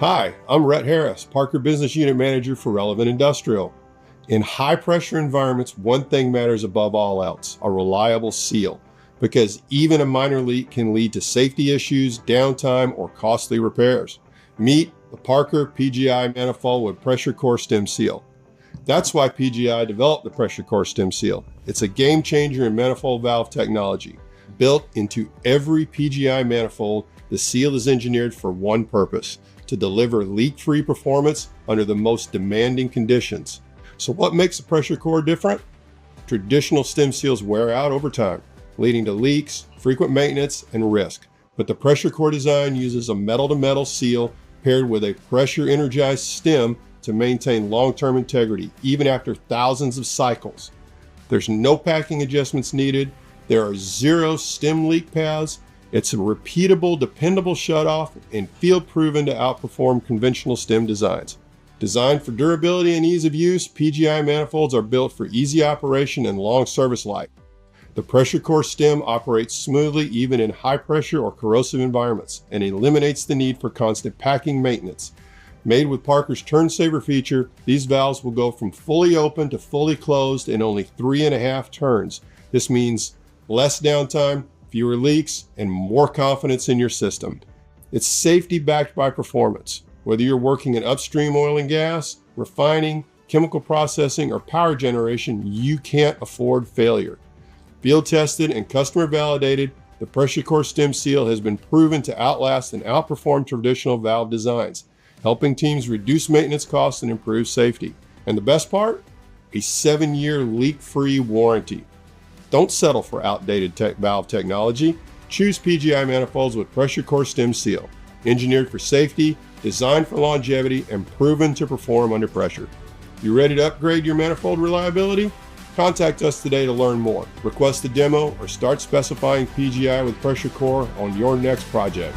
Hi, I'm Rhett Harris, Parker Business Unit Manager for Relevant Industrial. In high pressure environments, one thing matters above all else: a reliable seal, because even a minor leak can lead to safety issues, downtime, or costly repairs. Meet the Parker PGI Manifold with Pressure Core Stem Seal. That's why PGI developed the Pressure Core Stem Seal. It's a game changer in manifold valve technology. Built into every PGI manifold, the seal is engineered for one purpose: to deliver leak-free performance under the most demanding conditions. So what makes the Pressure Core different? Traditional stem seals wear out over time, leading to leaks, frequent maintenance, and risk. But the Pressure Core design uses a metal-to-metal seal paired with a pressure-energized stem to maintain long-term integrity, even after thousands of cycles. There's no packing adjustments needed. There are 0 stem leak paths. It's a repeatable, dependable shutoff and field proven to outperform conventional stem designs. Designed for durability and ease of use, PGI manifolds are built for easy operation and long service life. The Pressure Core stem operates smoothly even in high pressure or corrosive environments and eliminates the need for constant packing maintenance. Made with Parker's TurnSaver feature, these valves will go from fully open to fully closed in only 3.5 turns. This means less downtime, fewer leaks, and more confidence in your system. It's safety backed by performance. Whether you're working in upstream oil and gas, refining, chemical processing, or power generation, you can't afford failure. Field tested and customer validated, the Pressure Core Stem Seal has been proven to outlast and outperform traditional valve designs, helping teams reduce maintenance costs and improve safety. And the best part? A 7-year leak-free warranty. Don't settle for outdated valve technology. Choose PGI manifolds with Pressure Core Stem Seal. Engineered for safety, designed for longevity, and proven to perform under pressure. You ready to upgrade your manifold reliability? Contact us today to learn more. Request a demo or start specifying PGI with Pressure Core on your next project.